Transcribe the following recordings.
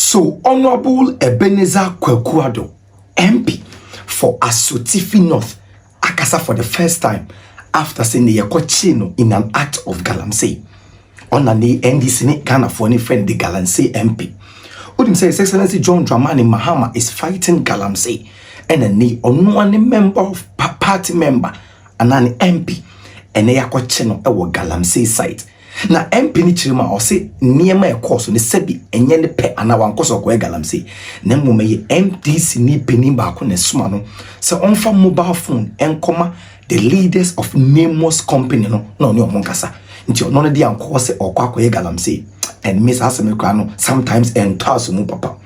So Honorable Ebenezer Kwekuado, MP for Asotifi North, akasa for the first time after saying the Yakochino in an act of galamsey. On the NDC ni Ghana for any friend the galamsey MP. Wouldn't say His Excellency John Dramani Mahama is fighting galamsey, and a one member of party member and an MP and a Yakochino ewo galamsey site. Na MP ni chirima o se niema e course ne sebi enye ne pe ana wan course ko galamsey na mmome ye NDC ni penin ba ko ne suma no se onfa mobile phone enkoma the leaders of nameless company no na oni omonkasa nti ono ne dia anko se okwa ko galamsey and miss aseme kwa no sometimes entaso mu papa.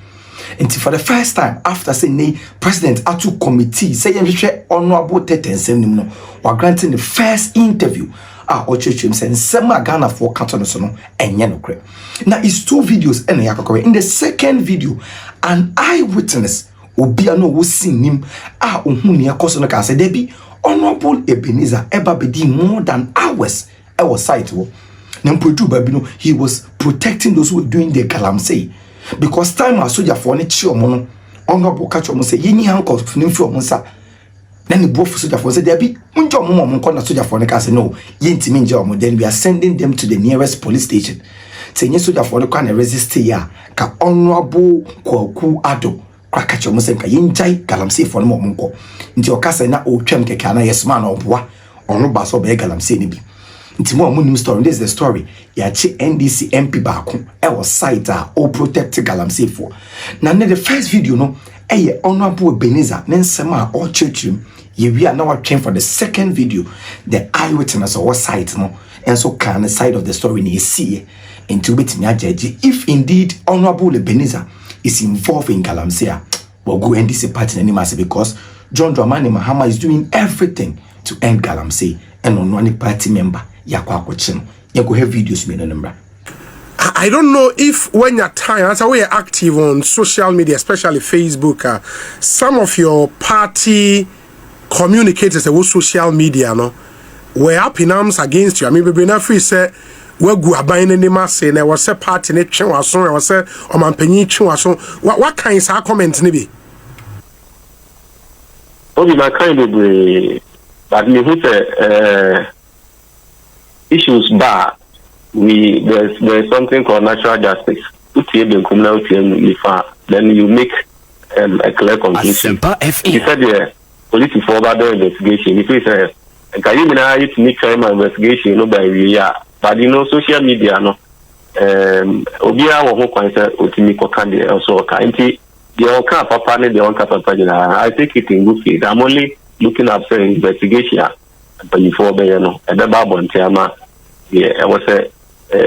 Nti for the first time after saying the president atu committee say yenhwehwe honorable tetensem nim no wa granting the first interview Ochechim said Sema Ghana for Canton Sono and Yanokre. Now it's 2 videos and Yakokore. In the second video, an eyewitness Obiano was seeing him Umunia Kosonaka said Debbie Honorable Ebenezer Ebabedi more than hours I was sight. Babino, he was protecting those who were doing the galamsey. Because time was soldier for any chill mono. Honorable Kacho say Yini uncle from Monsa. Then the both soldier for said there be unjo mum corner soldier for the say no yinti minjo mo then we are sending them to the nearest police station. Say nye soldier for the can resist ya ka Honorable Kwaku Ado kwakacho mo say ka yinjai galamsey for no monko nti okasa na o twem keke na yes man oboa ono ba so be galamsey ni bi nti mo amunim story. This is the story ya chi NDC MP baako e was site o protect galamsey for na the first video no eye Honorable Ebenezer nensema o churchim we are now trained for the second video. The eyewitness or site no, and so can the side of the story ni see into bit judge if indeed Honorable Ebenezer is involved in galamsey. We'll go NDC party anymore because John Dramani Mahama is doing everything to end galamsey and on one party member yakwa kwachino. You go have videos me number. I don't know if when you're tired, that's how you're active on social media, especially Facebook. Some of your party communicators with social media no were up in arms against you. I mean, we na free say we go aban any mass and was say party ne twen waso was say o man panyin twen waso. What kind of comment ni be? Obi my kind of but me who say issues bar there's something called natural justice. Then you make a clear conclusion. He said yeah. Police for about the investigation. If we say, can you mean to make crime investigation? No, by but you know, social media, no. Obia wa ho kwan say otimi ko kan dey also kan nti dey on kan papa ne dey on kan papa jina. I take it in good faith. I'm only looking at the investigation but before be no e be ba bonte ama yeah I was say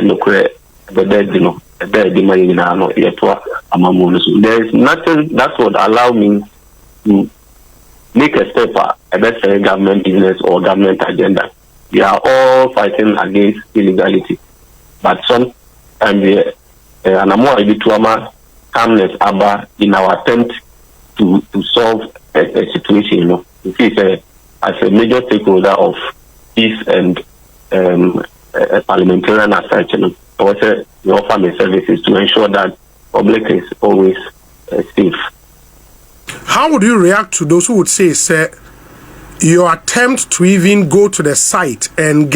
no kre be dead no e be di man na no e to amamu so there is nothing that would allow me to make a step against a government business or government agenda. We are all fighting against illegality. But some and I'm more to calmness in our attempt to solve a situation, you know. As a major stakeholder of peace and a parliamentarian as such, you know, also we offer my services to ensure that public is always safe. How would you react to those who would say, sir, your attempt to even go to the site and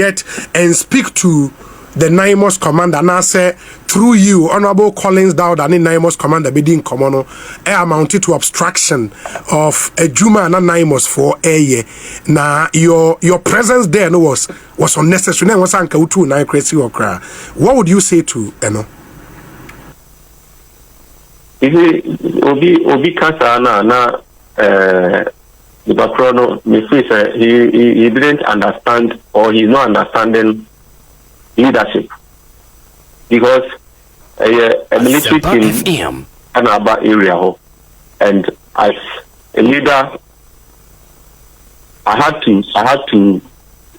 speak to the NIMOS commander, and I say through you, Honorable Collins Dowd, and the NIMOS commander, Bedin Komono, amounted to obstruction of a Juma and a NIMOS for a year. Now, your presence there was unnecessary. What would you say to Eno? Obi Kasa na the background he didn't understand or he's not understanding leadership because a military team in our area and as a leader I had to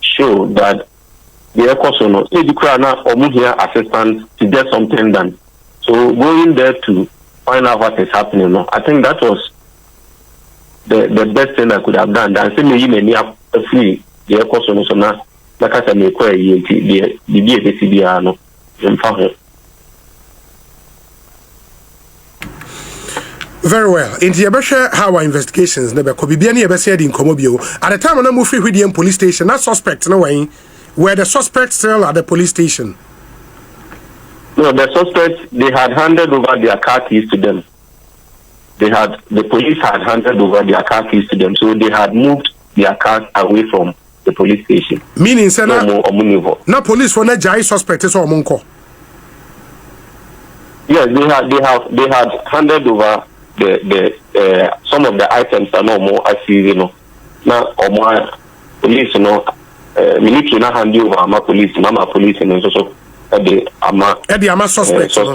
show that the Ekosono or here assistance to get something done. So going there to find out what is happening now. I think that was the best thing I could have done. And say me many have free the Ekosono so now like I said me quite the BACDR no. Very well. In the how our investigations never could be any ever said in Comobio. At the time when I moved free with the police station, that suspect no way where the suspects still at the police station. No, the suspects they had handed over their car keys to them. The police had handed over their car keys to them, so they had moved their cars away from the police station. Meaning, sir, no police for the jai suspects or monko. Yes, they had handed over the some of the items are no more as now or more police military na hand over ama police so the ama suspect just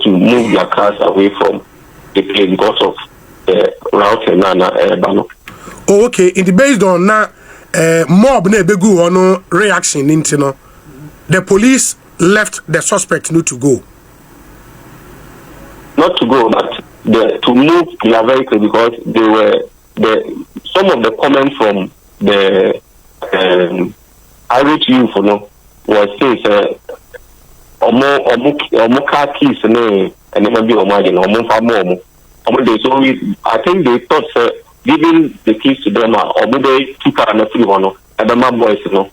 to move their cars away from the place because of the route and oh, okay, in the based on na mob na begu ono reaction into no the police left the suspect not to go. Not to go, but to move their vehicle because they were some of the comments from the Irish youth, was saying omo car keys and it might be so I think they thought giving the keys to them or they took out an free one and the man boys and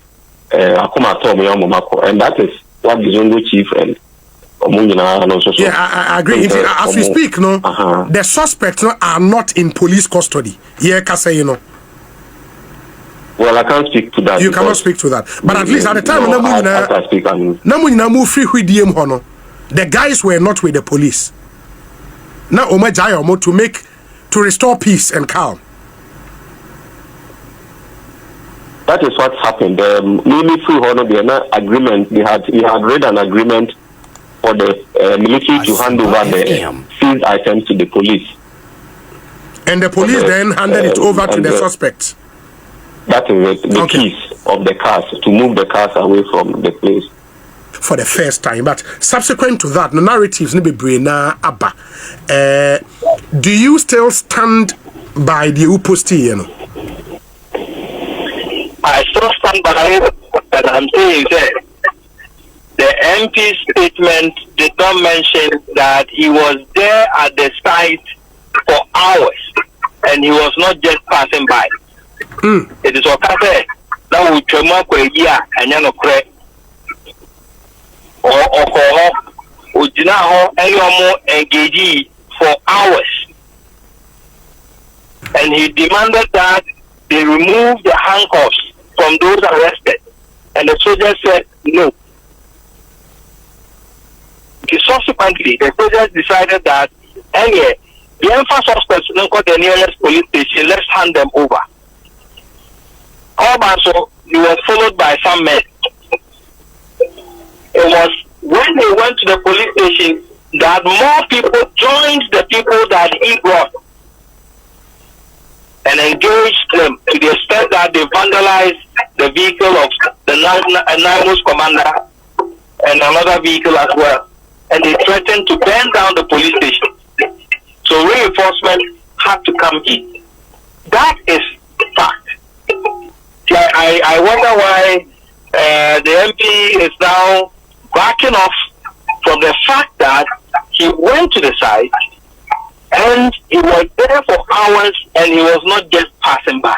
that is what the Zongo chief and yeah, I agree. As we speak, the suspects are not in police custody. Yeah, Kasa, Well, I can't speak to that. You cannot speak to that. But at least at the time, the guys were not with the police. Now, to restore peace and calm. That is what happened. Military agreement. He had read an agreement for the military to hand over the seized items to the police. And the police then handed it over to the suspects. That is the keys of the cars to move the cars away from the place. For the first time, but subsequent to that, the narratives ne be brena abba. Do you still stand by the uposti? I still stand by it, but I'm saying that the MP statement did not mention that he was there at the site for hours and he was not just passing by. It is what I said. Now we come up with a year and you're not correct. Or engagee for hours. And he demanded that they remove the handcuffs from those arrested. And the soldiers said no. Subsequently, the soldiers decided that anyway, the emphasis suspects don't go to the nearest police station, let's hand them over. Also, he was followed by some men. It was when they went to the police station that more people joined the people that he brought and engaged them to the extent that they vandalized the vehicle of the NIMOS commander and another vehicle as well. And they threatened to burn down the police station. So reinforcement had to come in. That is fact. I wonder why the MP is now backing off from the fact that he went to the site and he was there for hours and he was not just passing by.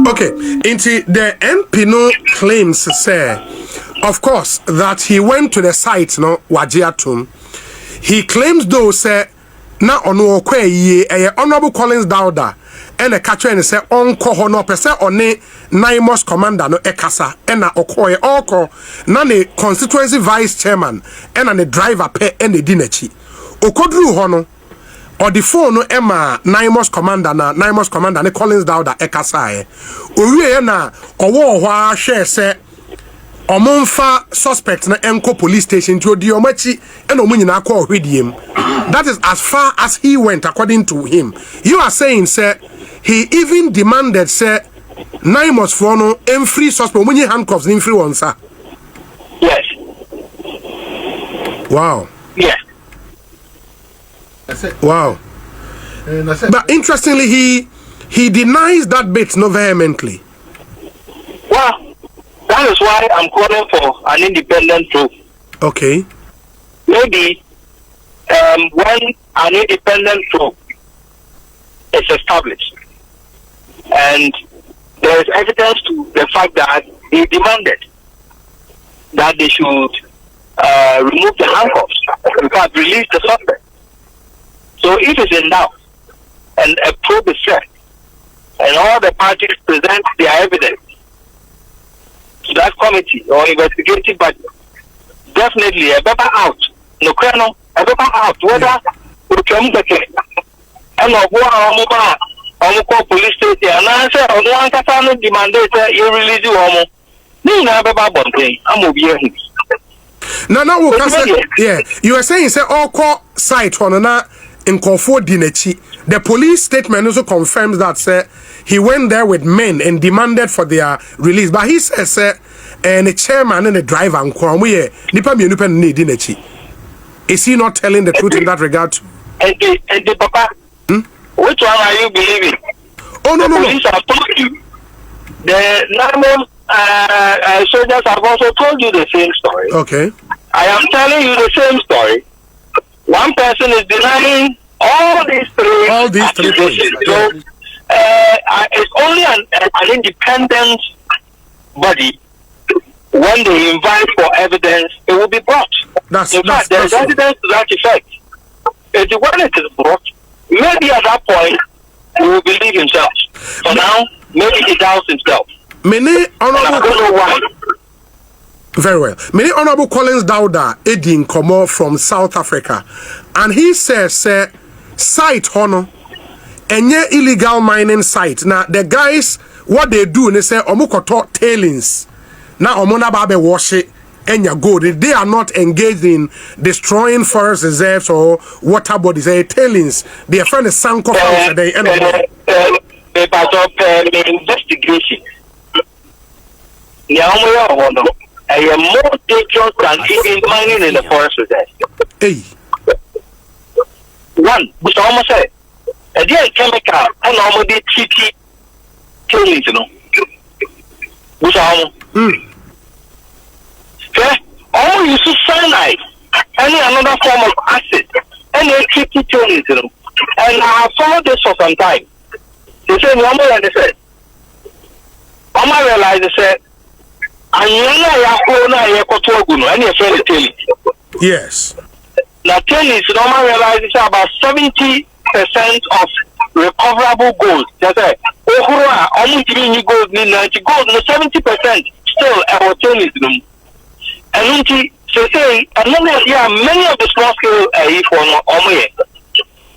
Okay, into the MP no claims say, of course, that he went to the site no Wajiatum. He claims though say na ono okwa ye Honorable Collins Dauda and a catcher and say onko hono pese one NIMOS commander no ekasa and na okoye oko na ne constituency vice chairman and na driver pe and the dinechi okodru hono or the phone no Emma NIMOS commander ne Collins Dauda ekasa owie na owo hwa share say omonfa suspect na enko police station to di omachi and omunyina akọ ohwediem. That is as far as he went according to him. You are saying sir he even demanded sir NIMOS for no free suspect omunyi handcuffs in free one sir. Yes. Wow. Yes. Wow. But interestingly he denies that bit no vehemently. Well, that is why I'm calling for an independent probe. Okay. Maybe when an independent probe is established and there is evidence to the fact that he demanded that they should remove the handcuffs, in fact, release the suspect. So if it's in doubt and a probe is set and all the parties present their evidence to that committee or investigative body, definitely a paper out. No criminal, a paper out. Whether we come back and no go police station and answer on one person demanded you release you homo. No, paper bonting. I'm over here. No, yeah. You are saying say all court site on na in Konfo Dinechi. The police statement also confirms that he went there with men and demanded for their release. But he says and the chairman and the driver and is he not telling the truth in that regard? And the papa, which one are you believing? Oh no, police have told you. The normal soldiers have also told you the same story. Okay. I am telling you the same story. One person is denying all these three accusations. So it's only an independent body. When they invite for evidence, it will be brought. In fact, there is evidence to that effect. When it is brought, maybe at that point, he will believe himself. For now, maybe he doubts himself. Many honorable, I don't know why. Very well. Many honorable Collins Dauda, Edin Komo from South Africa. And he says, site honor, enye illegal mining site. Now, the guys, what they do, they say, omukoto tailings. Now, omona babe wash it, and you go. They are not engaged in destroying forest reserves or water bodies. Tailings. Their friend is Sanko. The investigation. I am more dangerous than even mining in the forest reserve. Hey. One, which almost said, a dear chemical and almost TT tailings, you know. Which almost. Okay? All you see cyanide, any another form of acid, any tricky tailings, you know. And I have followed this for some time. They say, Mama, like they said, Mama realized, they said, yes. Now, tailings, Mama realized it's about 70% of recoverable gold. They say, only giving you gold, 70% still our tailings. And they say, many of the small scale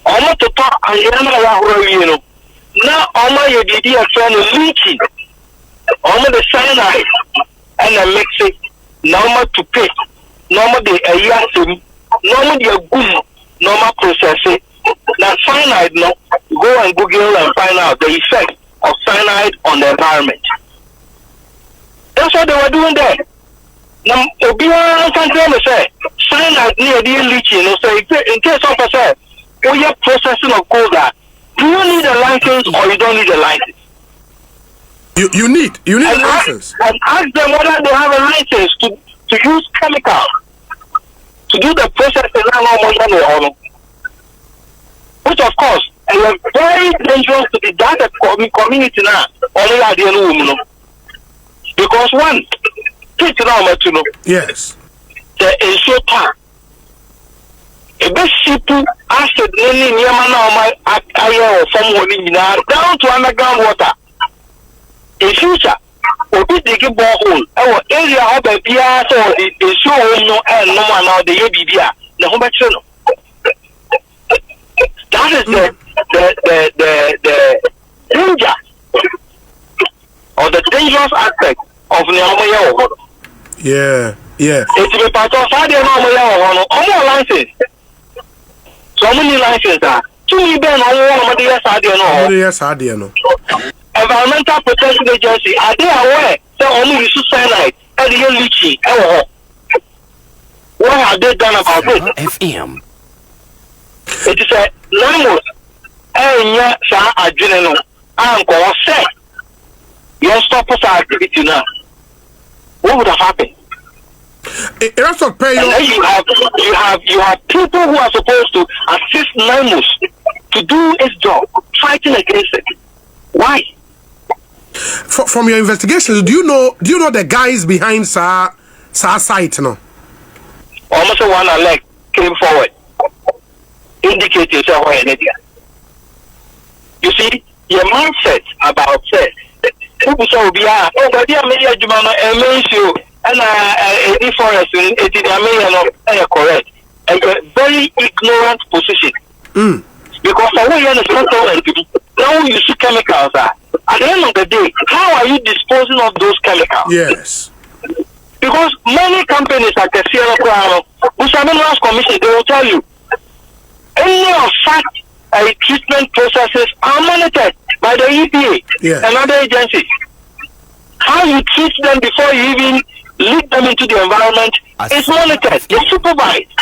almost to talk and you know. Now, almost your idea of trying to leaching, almost the cyanide and the mixing, normal to pay, normal the yasim, normal the boom, normal processing. Now, cyanide, no, go and Google and find out the effect of cyanide on the environment. That's what they were doing there. Now, Obiwa can say cyanide near the leaching, you know, so in case of a say, we are processing of gold. Do you need a license or you don't need a license? You need a license. And ask them whether they have a license to use chemicals to do the processing. Which of course is very dangerous to the data community now. Only at the end, because one, yes, the ensure time. A best simple acid down to underground water. In future, we'll be digging borehole. Our area of the BR so the show no and no one now the ABBR. The home channel. That is the danger or the dangerous aspect of the yeah. It's a part of the license. So many licenses are. Environmental Protection Agency, are they aware that only use cyanide and the leaching? What have they done about it? FM. It is a language. And adrenaline. I'm going to say, you stop us activity now. What would have happened? And then you have people who are supposed to assist NIMOS to do its job, fighting against it. Why? From your investigations, do you know the guys behind Sa site? No. Almost one leg came forward, indicate yourself or anything. You see, your mindset about sex. People say, "Oh, but they are many Jumano and any forest in the correct." And a very ignorant position. Because the way you understand now you see chemicals are. At the end of the day, how are you disposing of those chemicals? Yes. Because many companies like the Sierra Crown, Usaminas Commission, they will tell you any of such treatment processes are monitored by the EPA and other agencies. How you treat them before you even lead them into the environment is monitored, it's supervised.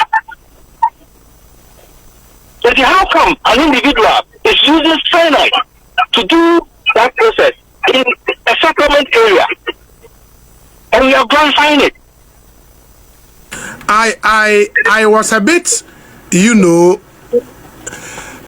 But how come an individual is using cyanide to do that process in a settlement area and we are glorifying it? I was a bit,